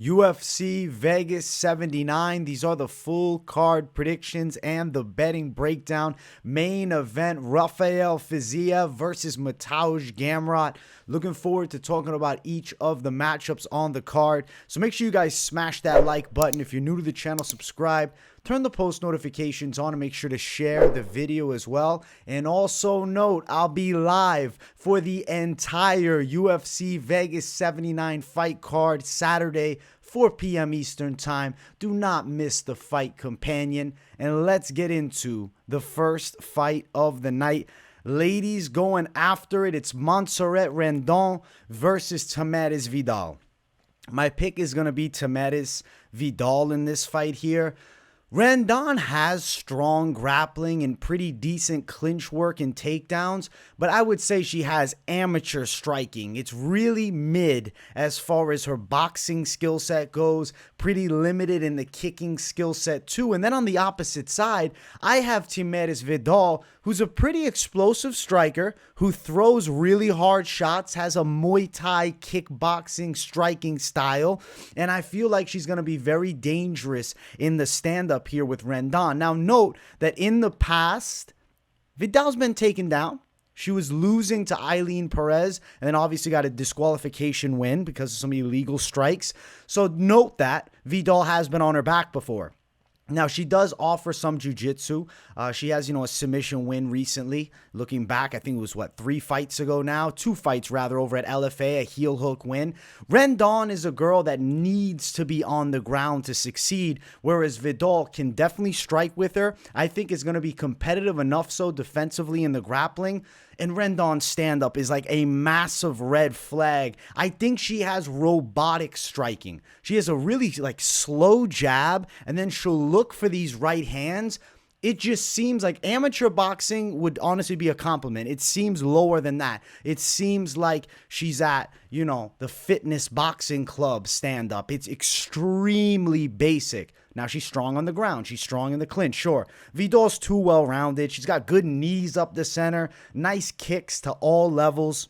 UFC Vegas 79. These are the full card predictions and the betting breakdown. Main event, Rafael Fiziev versus Mateusz Gamrot. Looking forward to talking about each of the matchups on the card. So make sure you guys smash that like button. If you're new to the channel, subscribe. Turn the post notifications on and make sure to share the video as well. And also note, I'll be live for the entire UFC Vegas 79 fight card Saturday, 4 p.m. Eastern Time. Do not miss the fight companion. And let's get into the first fight of the night. Ladies going after it. It's Montserrat Rendon versus Tamires Vidal. My pick is going to be Tamires Vidal in this fight here. Rendon has strong grappling and pretty decent clinch work and takedowns, but I would say she has amateur striking. It's really mid as far as her boxing skill set goes, pretty limited in the kicking skill set too. And then on the opposite side, I have Tamires Vidal, who's a pretty explosive striker, who throws really hard shots, has a Muay Thai kickboxing striking style, and I feel like she's going to be very dangerous in the stand-up here with Rendon. Now note that in the past, Vidal's been taken down. She was losing to Eileen Perez and then obviously got a disqualification win because of some illegal strikes. So note that Vidal has been on her back before. Now, she does offer some jiu-jitsu. She has, a submission win recently. Looking back, I think it was, 3 fights ago now? 2 fights, rather, over at LFA, a heel hook win. Rendon is a girl that needs to be on the ground to succeed, whereas Vidal can definitely strike with her. I think it's going to be competitive enough so defensively in the grappling. And Rendon's stand-up is like a massive red flag. I think she has robotic striking. She has a really slow jab, and then she'll look for these right hands. It just seems like amateur boxing would honestly be a compliment. It seems lower than that. It seems like she's at, the fitness boxing club stand-up. It's extremely basic. Now, she's strong on the ground. She's strong in the clinch, sure. Vidal's too well-rounded. She's got good knees up the center, nice kicks to all levels.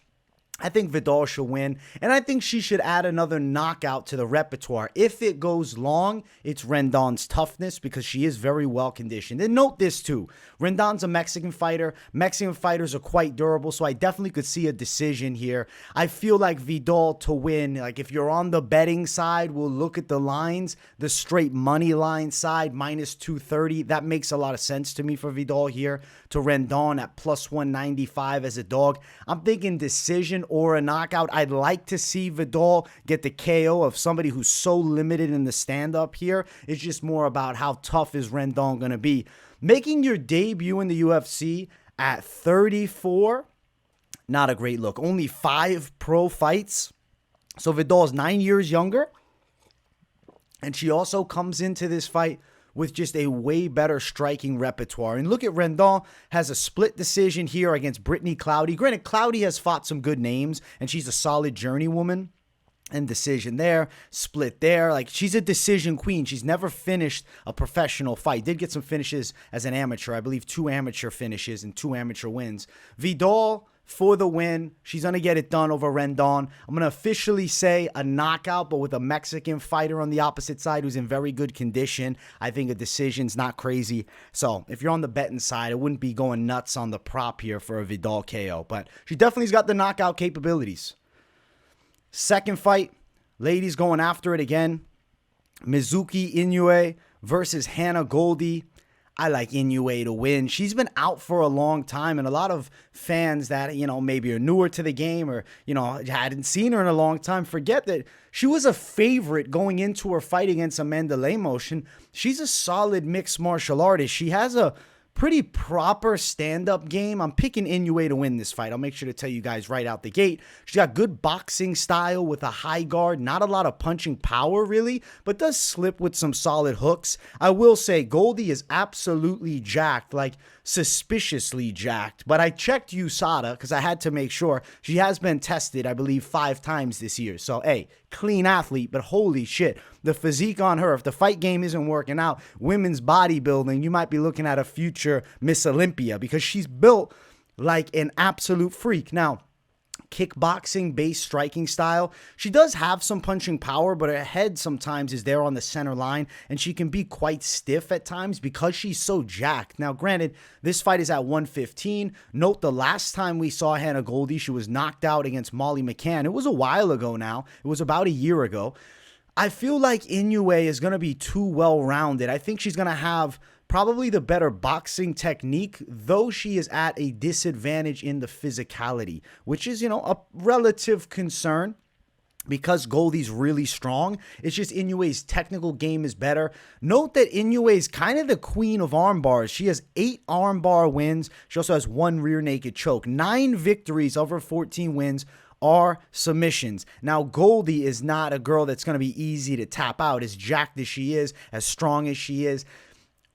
I think Vidal should win, and I think she should add another knockout to the repertoire. If it goes long, it's Rendon's toughness because she is very well conditioned. And note this too, Rendon's a Mexican fighter. Mexican fighters are quite durable, so I definitely could see a decision here. I feel like Vidal to win, if you're on the betting side, we'll look at the lines, the straight money line side, minus 230. That makes a lot of sense to me for Vidal here, to Rendon at plus 195 as a dog. I'm thinking decision or a knockout. I'd like to see Vidal get the KO of somebody who's so limited in the stand-up here. It's just more about how tough is Rendon going to be. Making your debut in the UFC at 34, not a great look. Only 5 pro fights. So Vidal's 9 years younger. And she also comes into this fight with just a way better striking repertoire. And look at Rendon, has a split decision here against Brittany Cloudy. Granted, Cloudy has fought some good names, and she's a solid journeywoman. And decision there, split there. She's a decision queen. She's never finished a professional fight. Did get some finishes as an amateur. I believe 2 amateur finishes and 2 amateur wins. Vidal for the win. She's going to get it done over Rendon. I'm going to officially say a knockout, but with a Mexican fighter on the opposite side who's in very good condition. I think a decision's not crazy. So if you're on the betting side, I wouldn't be going nuts on the prop here for a Vidal KO. But she definitely's got the knockout capabilities. Second fight, ladies going after it again. Mizuki Inoue versus Hannah Goldy. I like Inoue to win. She's been out for a long time, and a lot of fans that, maybe are newer to the game or, hadn't seen her in a long time forget that she was a favorite going into her fight against Amanda Lemos. She's a solid mixed martial artist. She has a pretty proper stand-up game. I'm picking Inoue to win this fight. I'll make sure to tell you guys right out the gate. She's got good boxing style with a high guard. Not a lot of punching power, really, but does slip with some solid hooks. I will say Goldy is absolutely jacked, suspiciously jacked. But I checked USADA because I had to make sure. She has been tested, I believe, 5 times this year. So, hey, clean athlete, but holy shit, the physique on her, if the fight game isn't working out, women's bodybuilding, you might be looking at a future Miss Olympia because she's built like an absolute freak. Now, kickboxing-based striking style. She does have some punching power, but her head sometimes is there on the center line, and she can be quite stiff at times because she's so jacked. Now, granted, this fight is at 115. Note the last time we saw Hannah Goldy, she was knocked out against Molly McCann. It was a while ago now. It was about a year ago. I feel like Inoue is going to be too well-rounded. I think she's going to have probably the better boxing technique, though she is at a disadvantage in the physicality, which is, a relative concern because Goldy's really strong. It's just Inoue's technical game is better. Note that Inoue is kind of the queen of arm bars. She has 8 armbar wins. She also has 1 rear naked choke. 9 victories of her 14 wins are submissions. Now, Goldy is not a girl that's going to be easy to tap out. As jacked as she is, as strong as she is,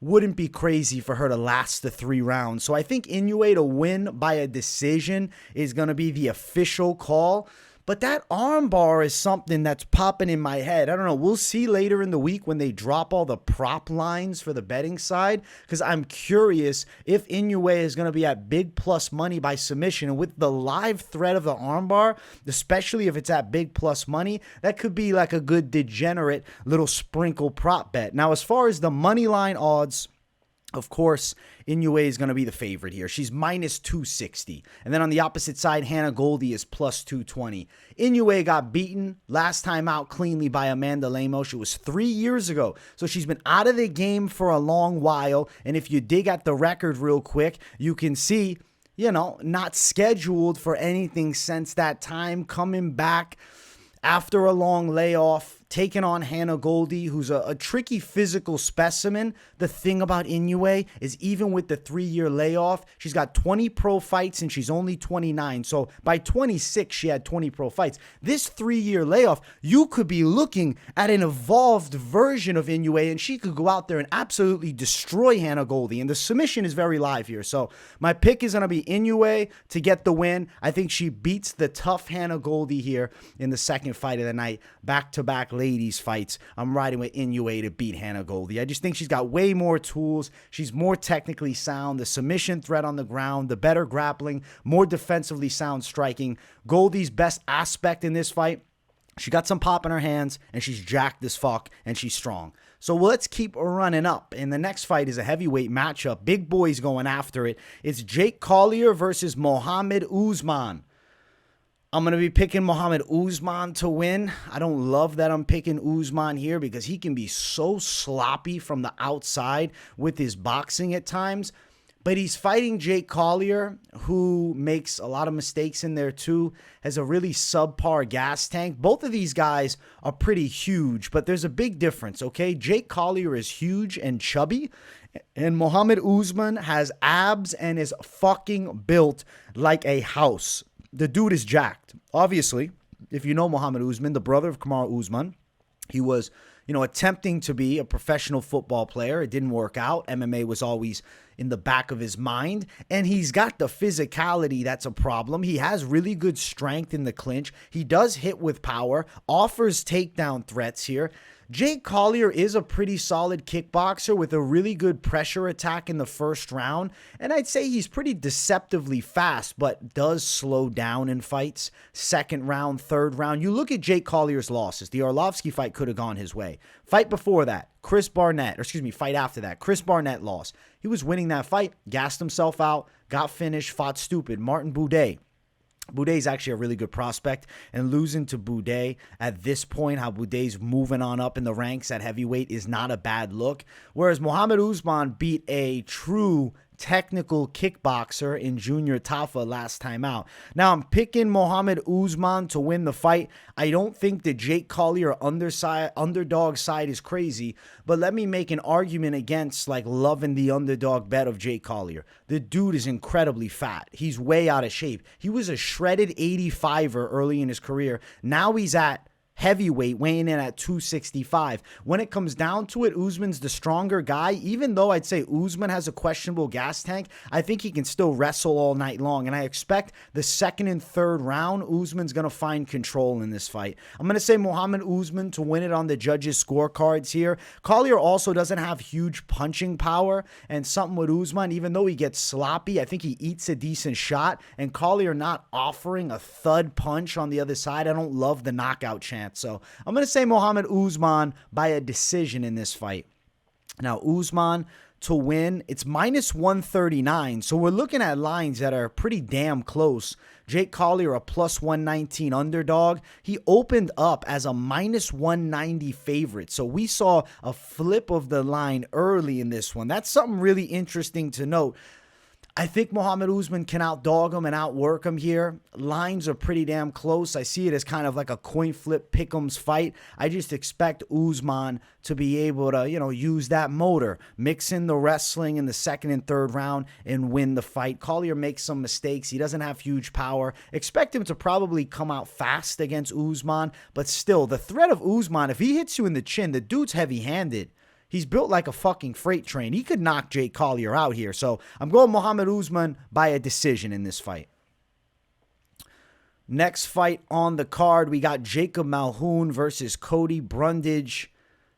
wouldn't be crazy for her to last the 3 rounds. So I think Inoue to win by a decision is going to be the official call. But that armbar is something that's popping in my head. I don't know. We'll see later in the week when they drop all the prop lines for the betting side, because I'm curious if Inoue is going to be at big plus money by submission. And with the live threat of the armbar, especially if it's at big plus money, that could be like a good degenerate little sprinkle prop bet. Now, as far as the money line odds, of course, Inoue is going to be the favorite here. She's minus 260. And then on the opposite side, Hannah Goldy is plus 220. Inoue got beaten last time out cleanly by Amanda Lemos. It was 3 years ago. So she's been out of the game for a long while. And if you dig at the record real quick, you can see, not scheduled for anything since that time, coming back after a long layoff, taking on Hannah Goldy, who's a tricky physical specimen. The thing about Inoue is even with the 3-year layoff, she's got 20 pro fights and she's only 29. So by 26, she had 20 pro fights. This 3-year layoff, you could be looking at an evolved version of Inoue, and she could go out there and absolutely destroy Hannah Goldy. And the submission is very live here. So my pick is going to be Inoue to get the win. I think she beats the tough Hannah Goldy here in the second fight of the night. Back-to-back ladies fights. I'm riding with Inoue to beat Hannah Goldy. I just think she's got way more tools. She's more technically sound. The submission threat on the ground, the better grappling, more defensively sound striking. Goldy's best aspect in this fight, she got some pop in her hands, and she's jacked as fuck, and she's strong. So let's keep running up. And the next fight is a heavyweight matchup. Big boys going after it. It's Jake Collier versus Mohammed Usman. I'm going to be picking Mohammed Usman to win. I don't love that I'm picking Usman here because he can be so sloppy from the outside with his boxing at times. But he's fighting Jake Collier, who makes a lot of mistakes in there too, has a really subpar gas tank. Both of these guys are pretty huge, but there's a big difference, okay? Jake Collier is huge and chubby, and Mohammed Usman has abs and is fucking built like a house. The dude is jacked. Obviously, if you know Mohammed Usman, the brother of Kamaru Usman, he was, attempting to be a professional football player. It didn't work out. MMA was always in the back of his mind. And he's got the physicality that's a problem. He has really good strength in the clinch. He does hit with power, offers takedown threats here. Jake Collier is a pretty solid kickboxer with a really good pressure attack in the first round. And I'd say he's pretty deceptively fast, but does slow down in fights. Second round, third round. You look at Jake Collier's losses. The Arlovsky fight could have gone his way. Fight before that, fight after that, Chris Barnett lost. He was winning that fight, gassed himself out, got finished, fought stupid. Martin Buday. Buday's actually a really good prospect, and losing to Buday at this point, how Buday's moving on up in the ranks at heavyweight, is not a bad look. Whereas Mohammed Usman beat a true technical kickboxer in Junior Tafa last time out. Now, I'm picking Mohammed Usman to win the fight. I don't think the Jake Collier underdog side is crazy, but let me make an argument against loving the underdog bet of Jake Collier. The dude is incredibly fat. He's way out of shape. He was a shredded 85er early in his career. Now he's at heavyweight, weighing in at 265. When it comes down to it, Usman's the stronger guy. Even though I'd say Usman has a questionable gas tank, I think he can still wrestle all night long. And I expect the second and third round, Usman's going to find control in this fight. I'm going to say Mohammed Usman to win it on the judges' scorecards here. Collier also doesn't have huge punching power, and something with Usman, even though he gets sloppy, I think he eats a decent shot, and Collier not offering a thud punch on the other side. I don't love the knockout chance. So I'm going to say Mohammed Usman by a decision in this fight. Now, Usman to win, it's minus 139. So we're looking at lines that are pretty damn close. Jake Collier, a plus 119 underdog. He opened up as a minus 190 favorite. So we saw a flip of the line early in this one. That's something really interesting to note. I think Mohammed Usman can outdog him and outwork him here. Lines are pretty damn close. I see it as kind of like a coin flip pick'ems fight. I just expect Usman to be able to, use that motor, mix in the wrestling in the second and third round and win the fight. Collier makes some mistakes. He doesn't have huge power. Expect him to probably come out fast against Usman, but still, the threat of Usman, if he hits you in the chin, the dude's heavy-handed. He's built like a fucking freight train. He could knock Jake Collier out here. So I'm going Mohammed Usman by a decision in this fight. Next fight on the card, we got Jacob Malkoun versus Cody Brundage.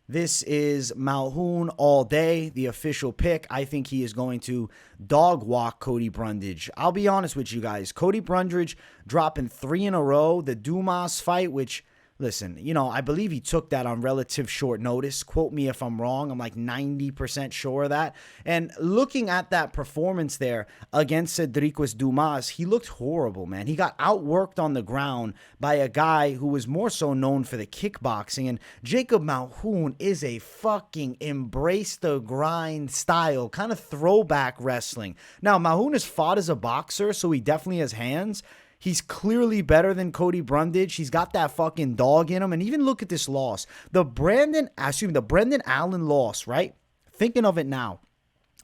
This is Malkoun all day, the official pick. I think he is going to dog walk Cody Brundage. I'll be honest with you guys. Cody Brundage dropping 3 in a row. The Dumas fight, which... Listen, I believe he took that on relative short notice. Quote me if I'm wrong. I'm like 90% sure of that. And looking at that performance there against Cedric Dumas, he looked horrible, man. He got outworked on the ground by a guy who was more so known for the kickboxing. And Jacob Malkoun is a fucking embrace the grind style, kind of throwback wrestling. Now, Malkoun has fought as a boxer, so he definitely has hands. He's clearly better than Cody Brundage. He's got that fucking dog in him. And even look at this loss. The Brendan Allen loss, right? Thinking of it now,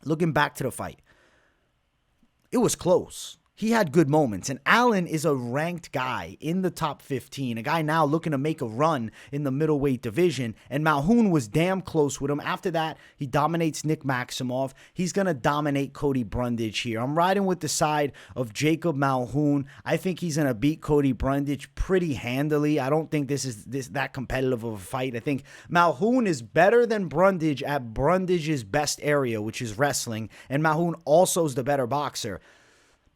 looking back to the fight, it was close. He had good moments, and Allen is a ranked guy in the top 15, a guy now looking to make a run in the middleweight division, and Malkoun was damn close with him. After that, he dominates Nick Maximov. He's going to dominate Cody Brundage here. I'm riding with the side of Jacob Malkoun. I think he's going to beat Cody Brundage pretty handily. I don't think this is that competitive of a fight. I think Malkoun is better than Brundage at Brundage's best area, which is wrestling, and Malkoun also is the better boxer.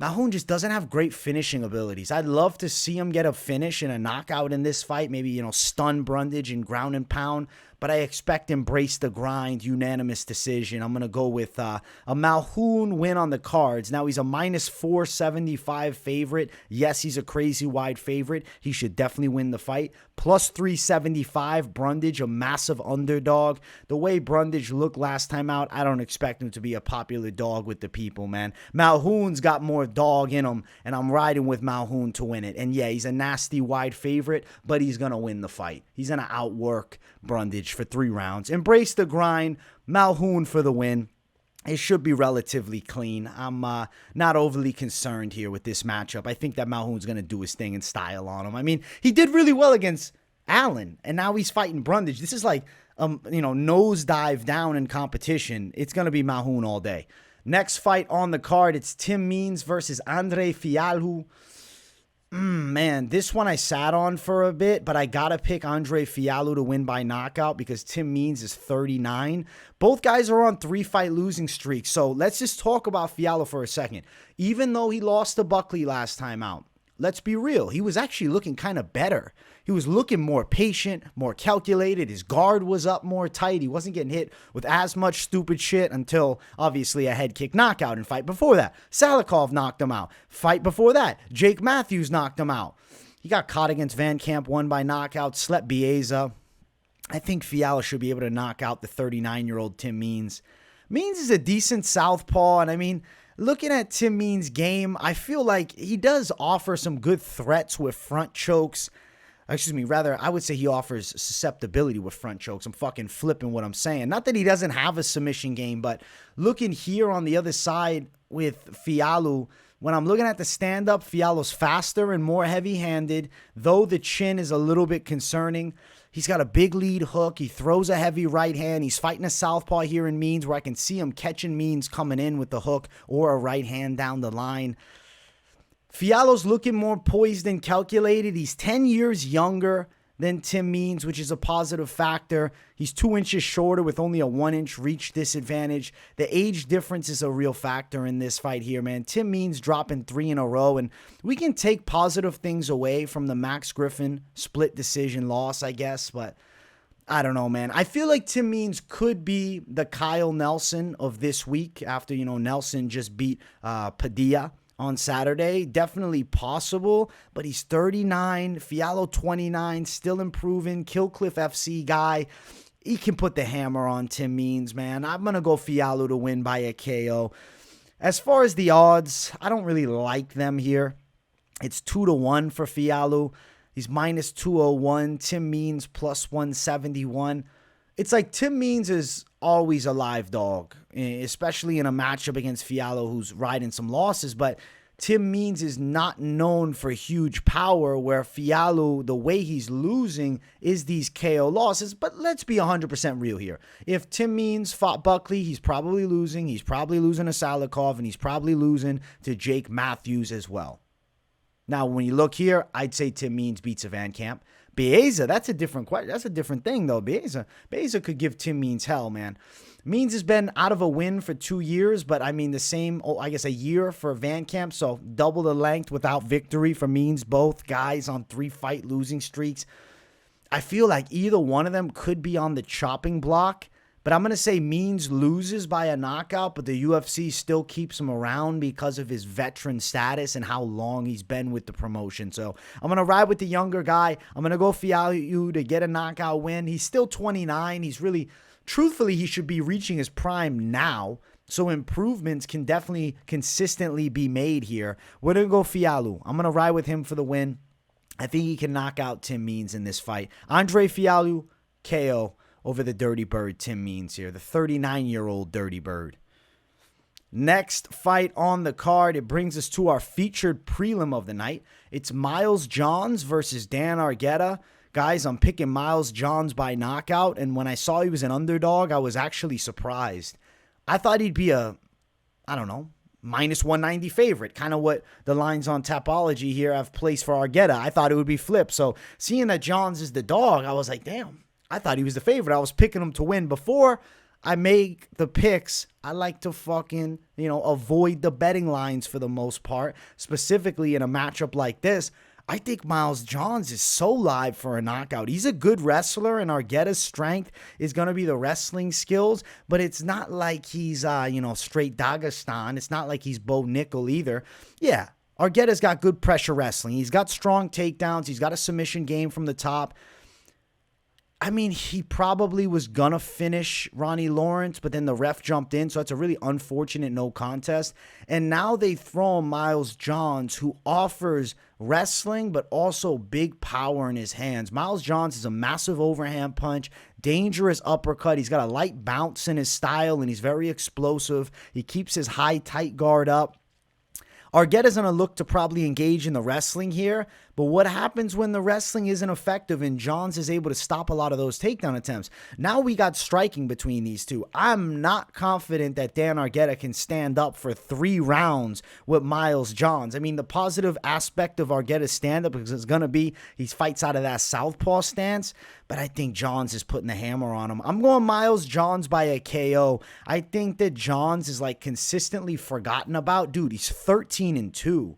Malkoun just doesn't have great finishing abilities. I'd love to see him get a finish and a knockout in this fight. Maybe, stun Brundage and ground and pound. But I expect embrace the grind, unanimous decision. I'm going to go with a Malkoun win on the cards. Now, he's a minus 475 favorite. Yes, he's a crazy wide favorite. He should definitely win the fight. Plus 375, Brundage, a massive underdog. The way Brundage looked last time out, I don't expect him to be a popular dog with the people, man. Malkoun's got more dog in him, and I'm riding with Malkoun to win it. And yeah, he's a nasty wide favorite, but he's going to win the fight. He's going to outwork Brundage for 3 rounds. Embrace the grind. Malkoun for the win. It should be relatively clean. I'm not overly concerned here with this matchup. I think that Malkoun's going to do his thing in style on him. I mean, he did really well against Allen, and now he's fighting Brundage. This is like, nosedive down in competition. It's going to be Malkoun all day. Next fight on the card, it's Tim Means versus Andre Fialho. Man, this one I sat on for a bit, but I got to pick Andre Fialho to win by knockout because Tim Means is 39. Both guys are on 3-fight losing streaks, so let's just talk about Fialho for a second. Even though he lost to Buckley last time out, let's be real, he was actually looking kind of better. He was looking more patient, more calculated. His guard was up more tight. He wasn't getting hit with as much stupid shit until, obviously, a head kick knockout. And fight before that, Salikov knocked him out. Fight before that, Jake Matthews knocked him out. He got caught against Van Camp, won by knockout, slept Bieza. I think Fialho should be able to knock out the 39-year-old Tim Means. Means is a decent southpaw, and I mean, looking at Tim Means' game, I feel like he does offer some good threats with front chokes. I would say he offers susceptibility with front chokes. I'm fucking flipping what I'm saying. Not that he doesn't have a submission game, but looking here on the other side with Fialho, When I'm looking at the stand-up, Fialho's faster and more heavy-handed, though the chin is a little bit concerning. He's got a big lead hook. He throws a heavy right hand. He's fighting a southpaw here in Means, where I can see him catching Means coming in with the hook or a right hand down the line. Fialho's looking more poised and calculated. He's 10 years younger than Tim Means, which is a positive factor. He's 2 inches shorter with only a 1-inch reach disadvantage. The age difference is a real factor in this fight here, man. Tim Means dropping 3 in a row, and we can take positive things away from the Max Griffin split decision loss, I guess, but I don't know, man. I feel like Tim Means could be the Kyle Nelson of this week after, Nelson just beat Padilla on Saturday. Definitely possible, but he's 39, Fialho 29, still improving, Killcliff FC guy. He can put the hammer on Tim Means, man. I'm going to go Fialho to win by a KO. As far as the odds, I don't really like them here. It's 2-1 for Fialho. He's minus 201. Tim Means plus 171. It's like Tim Means is always a live dog, especially in a matchup against Fialho, who's riding some losses. But Tim Means is not known for huge power, where Fialho, the way he's losing is these KO losses. But let's be 100% real here. If Tim Means fought Buckley, he's probably losing. He's probably losing to Salikov, and he's probably losing to Jake Matthews as well. Now, when you look here, I'd say Tim Means beats a Van Camp. Baeza, that's a different question. That's a different thing, though. Baeza could give Tim Means hell, man. Means has been out of a win for 2 years, but I mean the same, I guess, a year for Van Camp, so double the length without victory for Means. Both guys on 3-fight losing streaks. I feel like either one of them could be on the chopping block, but I'm going to say Means loses by a knockout, but the UFC still keeps him around because of his veteran status and how long he's been with the promotion. So I'm going to ride with the younger guy. I'm going to go Fialho to get a knockout win. He's still 29. He's really, truthfully, he should be reaching his prime now. So improvements can definitely consistently be made here. We're going to go Fialho. I'm going to ride with him for the win. I think he can knock out Tim Means in this fight. Andre Fialho, KO. Over the Dirty Bird, Tim Means here, the 39-year-old Dirty Bird. Next fight on the card, it brings us to our featured prelim of the night. It's Miles Johns versus Dan Argueta. Guys, I'm picking Miles Johns by knockout, and when I saw he was an underdog, I was actually surprised. I thought he'd be a, minus 190 favorite, kind of what the lines on Tapology here have placed for Argueta. I thought it would be flipped, so seeing that Johns is the dog, I was like, damn. I thought he was the favorite. I was picking him to win. Before I make the picks, I like to fucking, avoid the betting lines for the most part. Specifically in a matchup like this, I think Miles Johns is so live for a knockout. He's a good wrestler, and Argueta's strength is going to be the wrestling skills, but it's not like he's, straight Dagestan. It's not like he's Bo Nickel either. Yeah, Argueta's got good pressure wrestling. He's got strong takedowns. He's got a submission game from the top. I mean, he probably was going to finish Ronnie Lawrence, but then the ref jumped in, so it's a really unfortunate no contest. And now they throw Miles Johns, who offers wrestling, but also big power in his hands. Miles Johns is a massive overhand punch, dangerous uppercut. He's got a light bounce in his style, and he's very explosive. He keeps his high, tight guard up. Argueta's going to look to probably engage in the wrestling here, but what happens when the wrestling isn't effective and Johns is able to stop a lot of those takedown attempts? Now we got striking between these two. I'm not confident that Dan Argueta can stand up for 3 rounds with Miles Johns. I mean, the positive aspect of Argueta's stand-up is going to be he fights out of that southpaw stance, but I think Johns is putting the hammer on him. I'm going Miles Johns by a KO. I think that Johns is like consistently forgotten about. Dude, he's 13-2.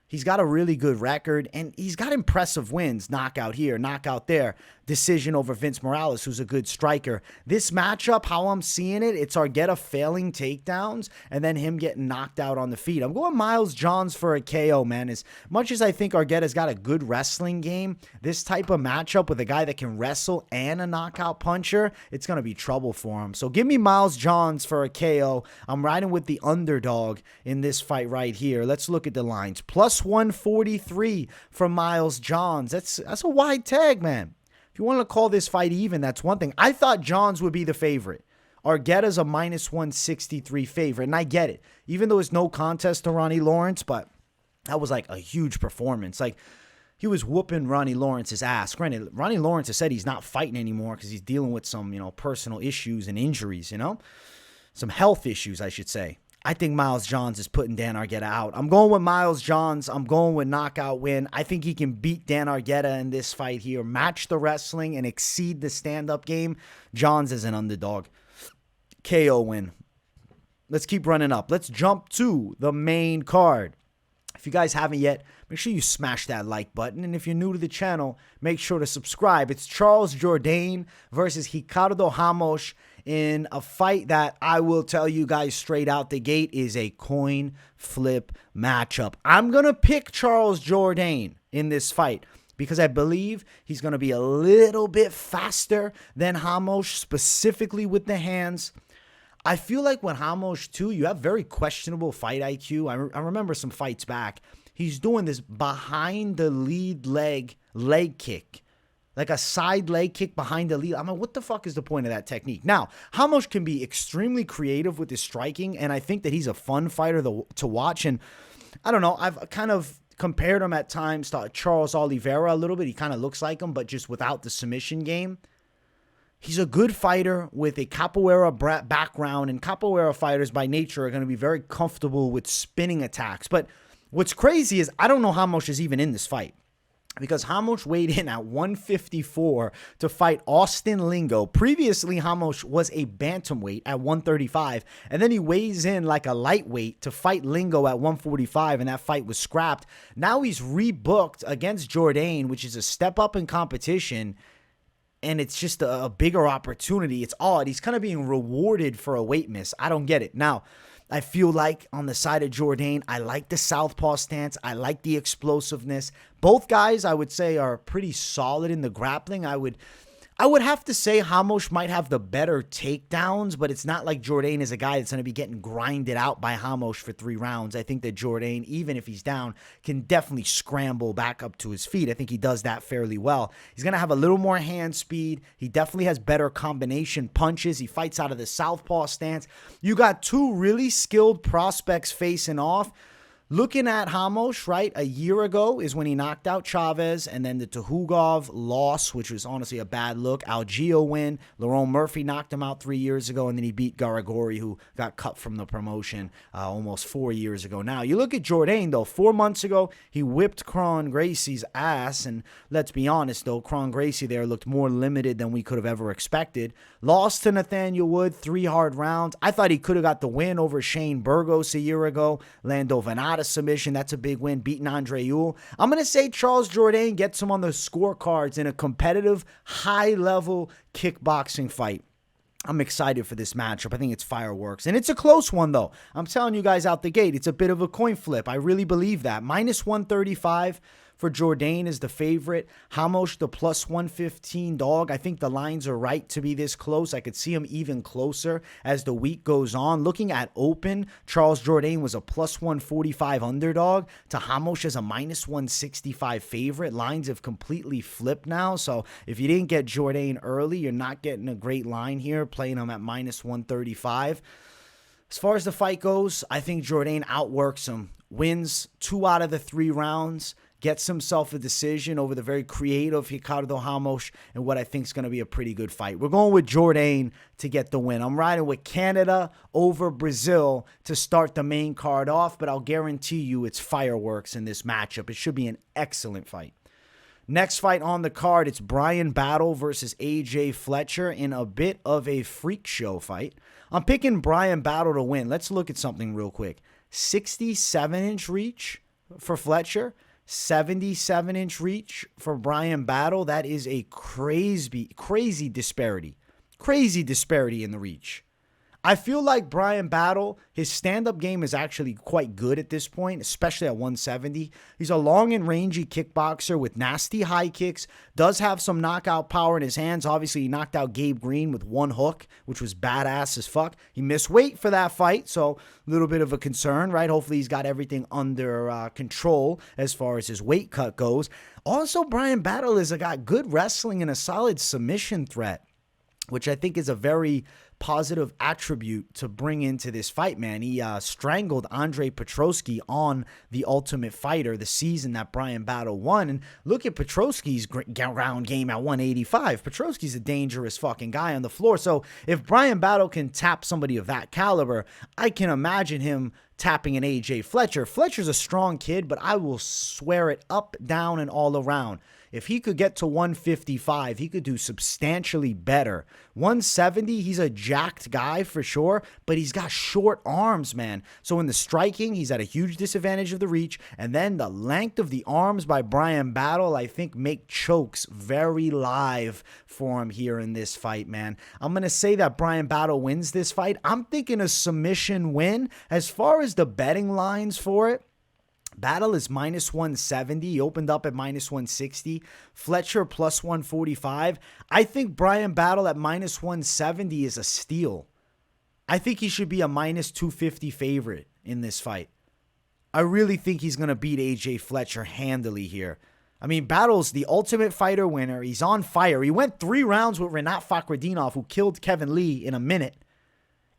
He's got a really good record, and he's got impressive wins. Knockout here, knockout there. Decision over Vince Morales, who's a good striker. This matchup, how I'm seeing it, it's Argueta failing takedowns and then him getting knocked out on the feet. I'm going Miles Johns for a KO, man. As much as I think Argueta's got a good wrestling game, this type of matchup with a guy that can wrestle and a knockout puncher, it's going to be trouble for him. So give me Miles Johns for a KO. I'm riding with the underdog in this fight right here. Let's look at the lines. Plus 143 for Miles Johns. That's a wide tag, man. If you want to call this fight even, that's one thing. I thought Johns would be the favorite. Argueta's a minus 163 favorite, and I get it. Even though it's no contest to Ronnie Lawrence, but that was like a huge performance. Like, he was whooping Ronnie Lawrence's ass. Granted, Ronnie Lawrence has said he's not fighting anymore because he's dealing with some, personal issues and injuries, Some health issues, I should say. I think Miles Johns is putting Dan Argueta out. I'm going with Miles Johns. I'm going with knockout win. I think he can beat Dan Argueta in this fight here, match the wrestling, and exceed the stand-up game. Johns is an underdog. KO win. Let's keep running up. Let's jump to the main card. If you guys haven't yet, make sure you smash that like button. And if you're new to the channel, make sure to subscribe. It's Charles Jourdain versus Ricardo Ramos in a fight that I will tell you guys straight out the gate is a coin flip matchup. I'm going to pick Charles Jourdain in this fight because I believe he's going to be a little bit faster than Ramos, specifically with the hands. I feel like when Ramos, too, you have very questionable fight IQ. I remember some fights back. He's doing this behind the lead leg kick. Like a side leg kick behind the lead. I'm like, what the fuck is the point of that technique? Now, Ramos can be extremely creative with his striking, and I think that he's a fun fighter to watch. And I don't know, I've kind of compared him at times to Charles Oliveira a little bit. He kind of looks like him, but just without the submission game. He's a good fighter with a capoeira background, and capoeira fighters by nature are going to be very comfortable with spinning attacks. But what's crazy is I don't know how much is even in this fight because Ramos weighed in at 154 to fight Austin Lingo. Previously, Ramos was a bantamweight at 135, and then he weighs in like a lightweight to fight Lingo at 145, and that fight was scrapped. Now he's rebooked against Jourdain, which is a step up in competition. And it's just a bigger opportunity. It's odd. He's kind of being rewarded for a weight miss. I don't get it. Now, I feel like on the side of Jourdain, I like the southpaw stance. I like the explosiveness. Both guys, I would say, are pretty solid in the grappling. I would have to say Ramos might have the better takedowns, but it's not like Jourdain is a guy that's going to be getting grinded out by Ramos for 3 rounds. I think that Jourdain, even if he's down, can definitely scramble back up to his feet. I think he does that fairly well. He's going to have a little more hand speed. He definitely has better combination punches. He fights out of the southpaw stance. You got 2 really skilled prospects facing off. Looking at Ramos, right, a year ago is when he knocked out Chavez, and then the Tuhugov loss, which was honestly a bad look. Algeo win. Lerone Murphy knocked him out 3 years ago, and then he beat Garagori, who got cut from the promotion almost 4 years ago. Now, you look at Jourdain, though. 4 months ago, he whipped Kron Gracie's ass, and let's be honest, though, Kron Gracie there looked more limited than we could have ever expected. Lost to Nathaniel Wood, 3 hard rounds. I thought he could have got the win over Shane Burgos a year ago. Lando Venata submission, that's a big win, beating Andre Ewell. I'm going to say Charles Jourdain gets him on the scorecards in a competitive, high-level kickboxing fight. I'm excited for this matchup. I think it's fireworks. And it's a close one, though. I'm telling you guys out the gate, it's a bit of a coin flip. I really believe that. Minus 135 for Jourdain is the favorite. Ramos, the plus 115 dog. I think the lines are right to be this close. I could see him even closer as the week goes on. Looking at open, Charles Jourdain was a plus 145 underdog to Ramos as a minus 165 favorite. Lines have completely flipped now. So if you didn't get Jourdain early, you're not getting a great line here, playing him at minus 135. As far as the fight goes, I think Jourdain outworks him. Wins 2 out of the 3 rounds. Gets himself a decision over the very creative Ricardo Ramos and what I think is going to be a pretty good fight. We're going with Jourdain to get the win. I'm riding with Canada over Brazil to start the main card off, but I'll guarantee you it's fireworks in this matchup. It should be an excellent fight. Next fight on the card, it's Bryan Battle versus AJ Fletcher in a bit of a freak show fight. I'm picking Bryan Battle to win. Let's look at something real quick. 67-inch reach for Fletcher. 77-inch reach for Bryan Battle. That is a crazy disparity. Crazy disparity in the reach. I feel like Bryan Battle, his stand-up game is actually quite good at this point, especially at 170. He's a long and rangy kickboxer with nasty high kicks, does have some knockout power in his hands. Obviously, he knocked out Gabe Green with 1 hook, which was badass as fuck. He missed weight for that fight, so a little bit of a concern, right? Hopefully, he's got everything under control as far as his weight cut goes. Also, Bryan Battle has got good wrestling and a solid submission threat, which I think is a very positive attribute to bring into this fight, man. He strangled Andre Petroski on The Ultimate Fighter, the season that Bryan Battle won. And look at Petroski's ground game at 185. Petroski's a dangerous fucking guy on the floor. So if Bryan Battle can tap somebody of that caliber, I can imagine him tapping an AJ Fletcher. Fletcher's a strong kid, but I will swear it up, down, and all around. If he could get to 155, he could do substantially better. 170, he's a jacked guy for sure, but he's got short arms, man. So in the striking, he's at a huge disadvantage of the reach. And then the length of the arms by Bryan Battle, I think, make chokes very live for him here in this fight, man. I'm going to say that Bryan Battle wins this fight. I'm thinking a submission win. As far as the betting lines for it, Battle is minus 170. He opened up at minus 160. Fletcher plus 145. I think Bryan Battle at minus 170 is a steal. I think he should be a minus 250 favorite in this fight. I really think he's going to beat AJ Fletcher handily here. I mean, Battle's the Ultimate Fighter winner. He's on fire. He went 3 rounds with Rinat Fakhretdinov, who killed Kevin Lee in a minute.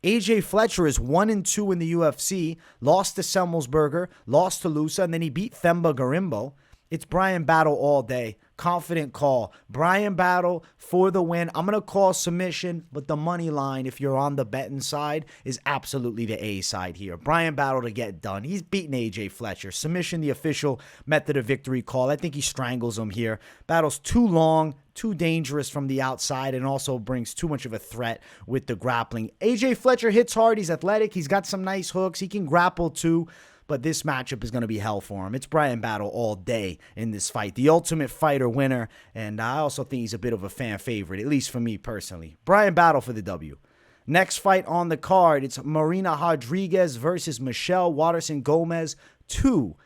AJ Fletcher is 1-2 in the UFC, lost to Semmelsberger, lost to Lusa, and then he beat Themba Garimbo. It's Bryan Battle all day. Confident call. Bryan Battle for the win. I'm going to call submission, but the money line, if you're on the betting side, is absolutely the A side here. Bryan Battle to get done. He's beaten AJ Fletcher. Submission, the official method of victory call. I think he strangles him here. Battle's too long, too dangerous from the outside, and also brings too much of a threat with the grappling. AJ Fletcher hits hard. He's athletic. He's got some nice hooks. He can grapple too. But this matchup is going to be hell for him. It's Bryan Battle all day in this fight. The Ultimate Fighter winner. And I also think he's a bit of a fan favorite, at least for me personally. Bryan Battle for the W. Next fight on the card, it's Marina Rodriguez versus Michelle Waterson-Gomez 2.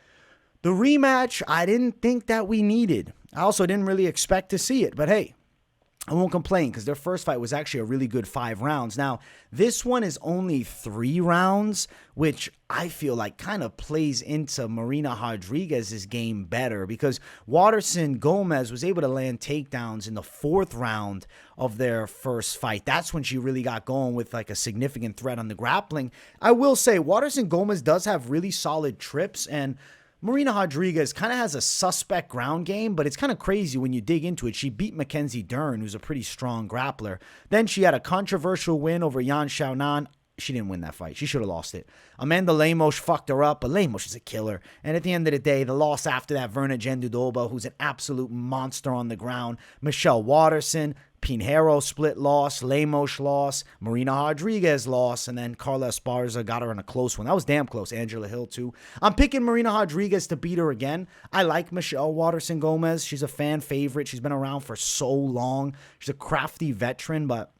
The rematch, I didn't think that we needed. I also didn't really expect to see it. But hey, I won't complain because their first fight was actually a really good 5 rounds. Now, this one is only 3 rounds, which I feel like kind of plays into Marina Rodriguez's game better because Waterson-Gomez was able to land takedowns in the 4th round of their first fight. That's when she really got going with like a significant threat on the grappling. I will say Waterson-Gomez does have really solid trips, and Marina Rodriguez kind of has a suspect ground game, but it's kind of crazy when you dig into it. She beat Mackenzie Dern, who's a pretty strong grappler. Then she had a controversial win over Yan Xiaonan. She didn't win that fight. She should have lost it. Amanda Lemos fucked her up, but Lemos is a killer. And at the end of the day, the loss after that, Verna Jendudoba, who's an absolute monster on the ground. Michelle Waterson, Pinheiro split loss, Lemos loss, Marina Rodriguez loss, and then Carla Esparza got her in a close one. That was damn close. Angela Hill, too. I'm picking Marina Rodriguez to beat her again. I like Michelle Waterson-Gomez. She's a fan favorite. She's been around for so long. She's a crafty veteran, but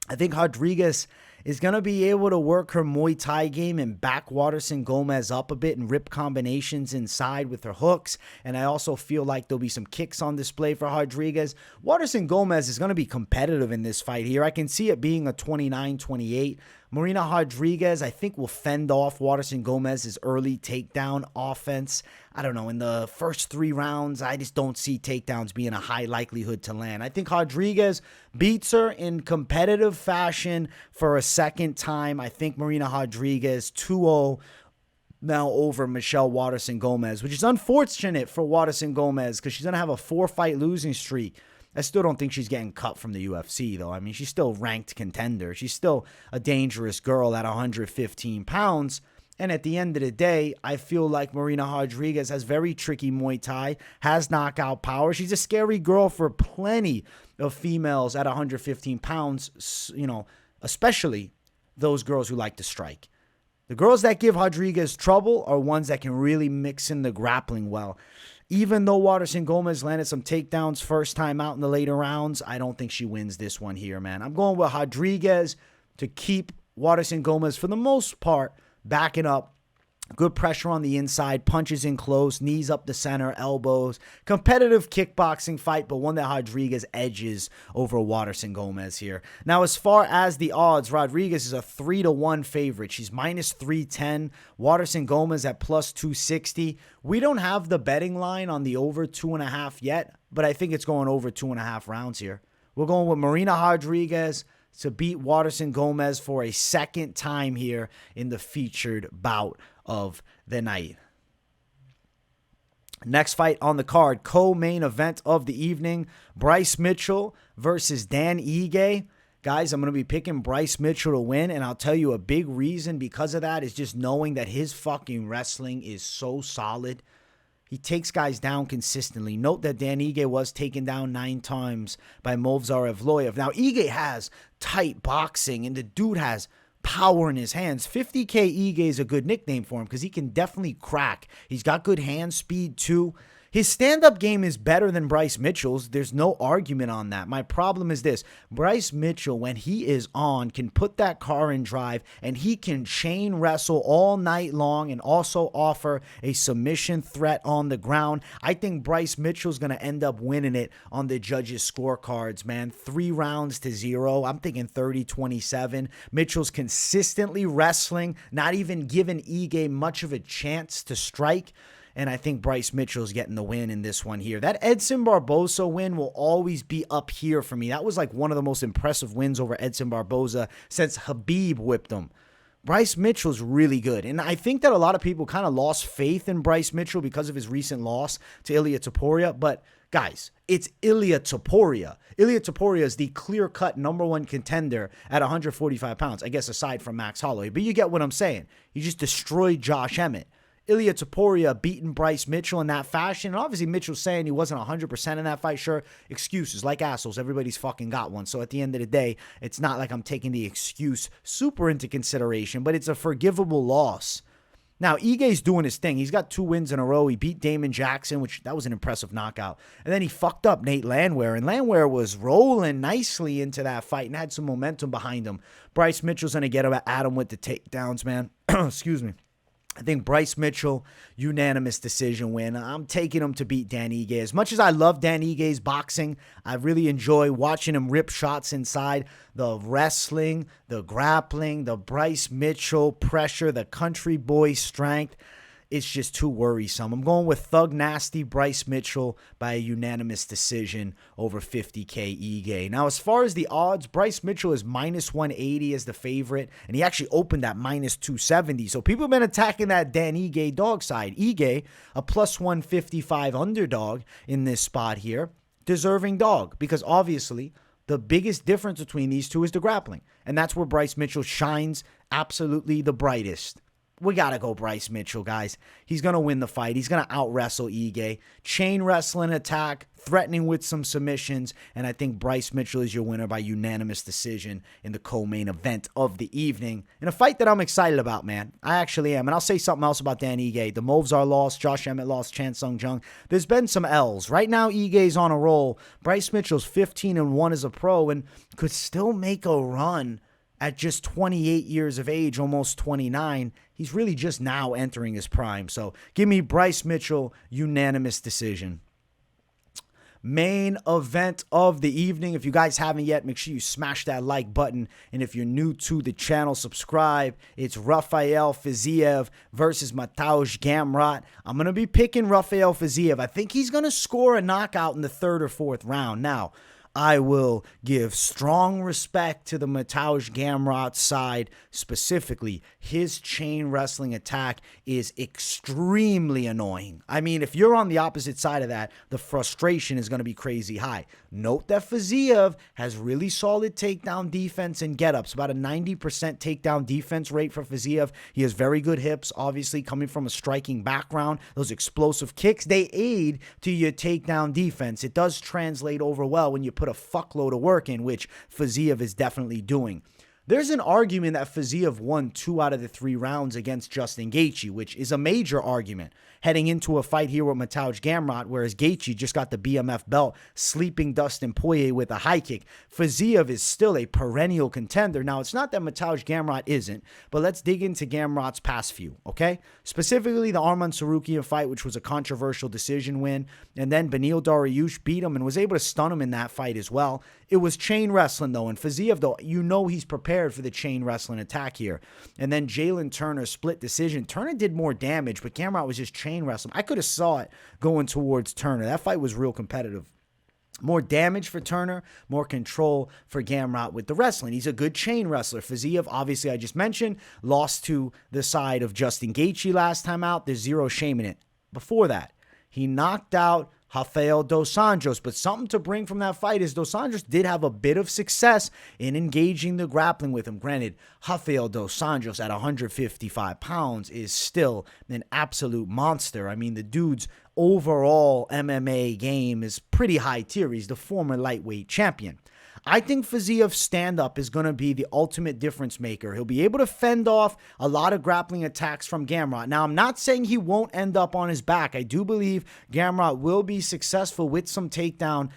I think Rodriguez is going to be able to work her Muay Thai game and back Waterson-Gomez up a bit and rip combinations inside with her hooks. And I also feel like there'll be some kicks on display for Rodriguez. Waterson-Gomez is going to be competitive in this fight here. I can see it being a 29-28. Marina Rodriguez, I think, will fend off Waterson-Gomez's early takedown offense. I don't know. In the first 3 rounds, I just don't see takedowns being a high likelihood to land. I think Rodriguez beats her in competitive fashion for a second time. I think Marina Rodriguez 2-0 now over Michelle Waterson-Gomez, which is unfortunate for Waterson-Gomez because she's going to have a 4-fight losing streak. I still don't think she's getting cut from the UFC, though. I mean, she's still ranked contender. She's still a dangerous girl at 115 pounds. And at the end of the day, I feel like Marina Rodriguez has very tricky Muay Thai, has knockout power. She's a scary girl for plenty of females at 115 pounds, you know, especially those girls who like to strike. The girls that give Rodriguez trouble are ones that can really mix in the grappling well. Even though Waterson-Gomez landed some takedowns first time out in the later rounds, I don't think she wins this one here, man. I'm going with Rodriguez to keep Waterson-Gomez, for the most part, backing up. Good pressure on the inside, punches in close, knees up the center, elbows. Competitive kickboxing fight, but one that Rodriguez edges over Waterson-Gomez here. Now, as far as the odds, Rodriguez is a 3-1 favorite. She's minus 310. Waterson-Gomez at plus 260. We don't have the betting line on the over 2.5 yet, but I think it's going over 2.5 rounds here. We're going with Marina Rodriguez to beat Waterson-Gomez for a second time here in the featured bout of the night. Next fight on the card, co-main event of the evening, Bryce Mitchell versus Dan Ige. Guys, I'm going to be picking Bryce Mitchell to win, and I'll tell you a big reason because of that is just knowing that his fucking wrestling is so solid. He takes guys down consistently. Note that Dan Ige was taken down 9 times by Movsar Evloev. Now, Ige has tight boxing, and the dude has power in his hands. 50K Ige is a good nickname for him because he can definitely crack. He's got good hand speed, too. His stand-up game is better than Bryce Mitchell's. There's no argument on that. My problem is this. Bryce Mitchell, when he is on, can put that car in drive, and he can chain wrestle all night long and also offer a submission threat on the ground. I think Bryce Mitchell's going to end up winning it on the judges' scorecards, man. 3-0. I'm thinking 30-27. Mitchell's consistently wrestling, not even giving Ige much of a chance to strike. And I think Bryce Mitchell's getting the win in this one here. That Edson Barboza win will always be up here for me. That was like one of the most impressive wins over Edson Barboza since Khabib whipped him. Bryce Mitchell's really good. And I think that a lot of people kind of lost faith in Bryce Mitchell because of his recent loss to Ilia Topuria. But guys, it's Ilia Topuria. Ilia Topuria is the clear-cut #1 contender at 145 pounds, I guess aside from Max Holloway. But you get what I'm saying. He just destroyed Josh Emmett. Ilia Topuria beating Bryce Mitchell in that fashion. And obviously, Mitchell's saying he wasn't 100% in that fight. Sure, excuses, like assholes. Everybody's fucking got one. So at the end of the day, it's not like I'm taking the excuse super into consideration, but it's a forgivable loss. Now, Ige's doing his thing. He's got 2 wins in a row. He beat Damon Jackson, which that was an impressive knockout. And then he fucked up Nate Landwehr. And Landwehr was rolling nicely into that fight and had some momentum behind him. Bryce Mitchell's going to get at him with the takedowns, man. Excuse me. I think Bryce Mitchell, unanimous decision win. I'm taking him to beat Dan Ige. As much as I love Dan Ige's boxing, I really enjoy watching him rip shots inside. The wrestling, the grappling, the Bryce Mitchell pressure, the country boy strength. It's just too worrisome. I'm going with Thug Nasty Bryce Mitchell by a unanimous decision over 50K Ige. Now, as far as the odds, Bryce Mitchell is -180 as the favorite, and he actually opened at -270. So people have been attacking that Dan Ige dog side. Ige, a +155 underdog in this spot here, deserving dog, because obviously the biggest difference between these two is the grappling, and that's where Bryce Mitchell shines absolutely the brightest. We got to go Bryce Mitchell, guys. He's going to win the fight. He's going to out-wrestle Ige. Chain wrestling attack, threatening with some submissions, and I think Bryce Mitchell is your winner by unanimous decision in the co-main event of the evening. In a fight that I'm excited about, man. I actually am. And I'll say something else about Dan Ige. The Movsar lost, Josh Emmett lost, Chan Sung Jung. There's been some L's. Right now, Ige's on a roll. Bryce Mitchell's 15-1 as a pro and could still make a run at just 28 years of age, almost 29. He's really just now entering his prime. So give me Bryce Mitchell, unanimous decision. Main event of the evening. If you guys haven't yet, make sure you smash that like button. And if you're new to the channel, subscribe. It's Rafael Fiziev versus Mateusz Gamrot. I'm going to be picking Rafael Fiziev. I think he's going to score a knockout in the 3rd or 4th round. Now, I will give strong respect to the Mateusz Gamrot side. Specifically, his chain wrestling attack is extremely annoying. I mean, if you're on the opposite side of that, the frustration is going to be crazy high. Note that Fiziev has really solid takedown defense and get-ups, about a 90% takedown defense rate for Fiziev. He has very good hips, obviously coming from a striking background. Those explosive kicks, they aid to your takedown defense. It does translate over well when you put a fuckload of work in, which Fiziev is definitely doing. There's an argument that Fiziev won 2 out of the 3 rounds against Justin Gaethje, which is a major argument heading into a fight here with Mateusz Gamrot, whereas Gaethje just got the BMF belt, sleeping Dustin Poirier with a high kick. Fiziev is still a perennial contender. Now, it's not that Mateusz Gamrot isn't, but let's dig into Gamrot's past few, okay? Specifically, the Arman Tsarukyan fight, which was a controversial decision win, and then Beneil Dariush beat him and was able to stun him in that fight as well. It was chain wrestling, though, and Fiziev, though, you know he's prepared for the chain wrestling attack here. And then Jalen Turner split decision. Turner did more damage, but Gamrot was just chain wrestling. I could have saw it going towards Turner. That fight was real competitive. More damage for Turner, more control for Gamrot with the wrestling. He's a good chain wrestler. Fiziev, obviously, I just mentioned, lost to the side of Justin Gaethje last time out. There's zero shame in it. Before that, he knocked out Rafael dos Anjos, but something to bring from that fight is dos Anjos did have a bit of success in engaging the grappling with him. Granted, Rafael dos Anjos at 155 pounds is still an absolute monster. I mean, the dude's overall MMA game is pretty high tier. He's the former lightweight champion. I think Fiziev's stand-up is going to be the ultimate difference maker. He'll be able to fend off a lot of grappling attacks from Gamrot. Now, I'm not saying he won't end up on his back. I do believe Gamrot will be successful with some takedown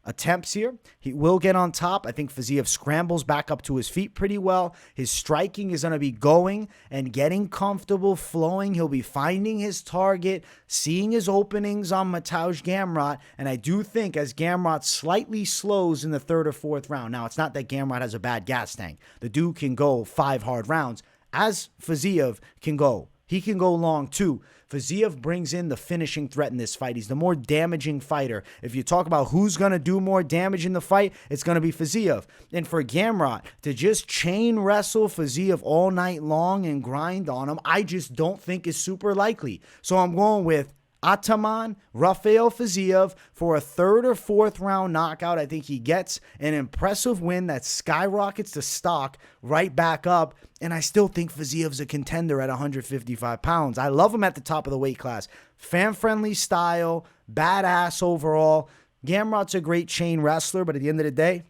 attempts here. He will get on top. I think Fiziev scrambles back up to his feet pretty well. His striking is going to be going and getting comfortable, flowing. He'll be finding his target, seeing his openings on Mateusz Gamrot. And I do think as Gamrot slightly slows in the third or fourth round. Now, it's not that Gamrot has a bad gas tank. The dude can go 5 hard rounds, as Fiziev can go. He can go long too. Fiziev brings in the finishing threat in this fight. He's the more damaging fighter. If you talk about who's going to do more damage in the fight, it's going to be Fiziev. And for Gamrot to just chain wrestle Fiziev all night long and grind on him, I just don't think is super likely. So I'm going with Ataman, Rafael Fiziev for a third or fourth round knockout. I think he gets an impressive win that skyrockets the stock right back up. And I still think Fiziev's a contender at 155 pounds. I love him at the top of the weight class. Fan-friendly style, badass overall. Gamrot's a great chain wrestler, but at the end of the day,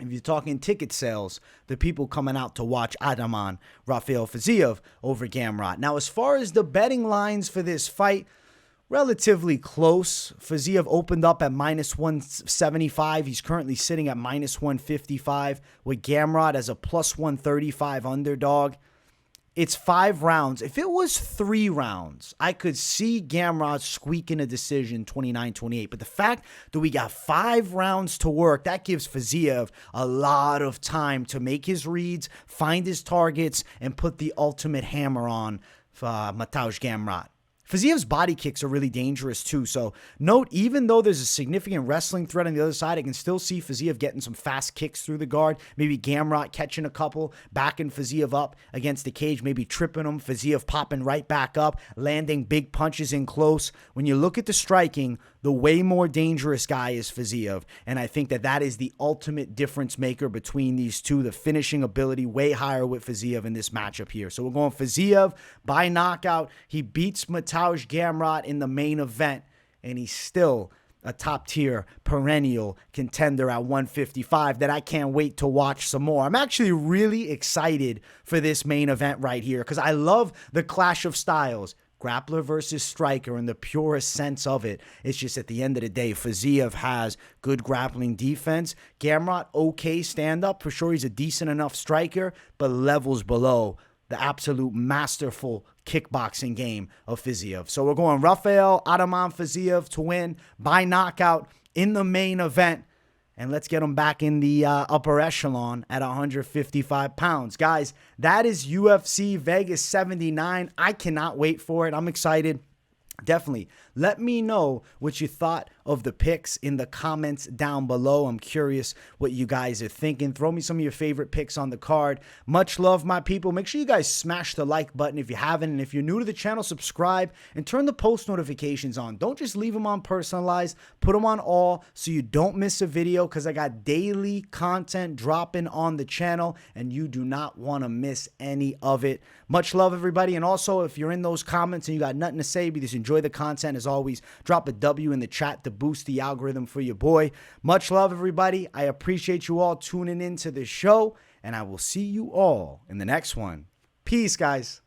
if you're talking ticket sales, the people coming out to watch Ataman, Rafael Fiziev over Gamrot. Now, as far as the betting lines for this fight, relatively close. Fiziev opened up at minus 175. He's currently sitting at minus 155 with Gamrot as a plus 135 underdog. It's 5 rounds. If it was 3 rounds, I could see Gamrot squeaking a decision 29-28. But the fact that we got 5 rounds to work, that gives Fiziev a lot of time to make his reads, find his targets, and put the ultimate hammer on Mateusz Gamrot. Fiziev's body kicks are really dangerous too, so note, even though there's a significant wrestling threat on the other side, I can still see Fiziev getting some fast kicks through the guard, maybe Gamrot catching a couple, backing Fiziev up against the cage, maybe tripping him, Fiziev popping right back up, landing big punches in close. When you look at the striking, the way more dangerous guy is Fiziev, and I think that is the ultimate difference maker between these two. The finishing ability way higher with Fiziev in this matchup here. So we're going Fiziev by knockout. He beats Mateusz Gamrot in the main event, and he's still a top-tier perennial contender at 155 that I can't wait to watch some more. I'm actually really excited for this main event right here because I love the clash of styles. Grappler versus striker in the purest sense of it. It's just at the end of the day, Fiziev has good grappling defense. Gamrot, okay stand-up. For sure, he's a decent enough striker, but levels below the absolute masterful kickboxing game of Fiziev. So we're going Rafael Ataman Fiziev to win by knockout in the main event. And let's get him back in the upper echelon at 155 pounds. Guys, that is UFC Vegas 79. I cannot wait for it. I'm excited. Definitely let me know what you thought of the picks in the comments down below. I'm curious what you guys are thinking. Throw me some of your favorite picks on the card. Much love, my people. Make sure you guys smash the like button if you haven't. And if you're new to the channel, subscribe and turn the post notifications on. Don't just leave them on personalized. Put them on all so you don't miss a video because I got daily content dropping on the channel and you do not want to miss any of it. Much love, everybody. And also, if you're in those comments and you got nothing to say, but just enjoy the content, as always, drop a W in the chat to boost the algorithm for your boy. Much love, everybody. I appreciate you all tuning into the show, and I will see you all in the next one. Peace, guys.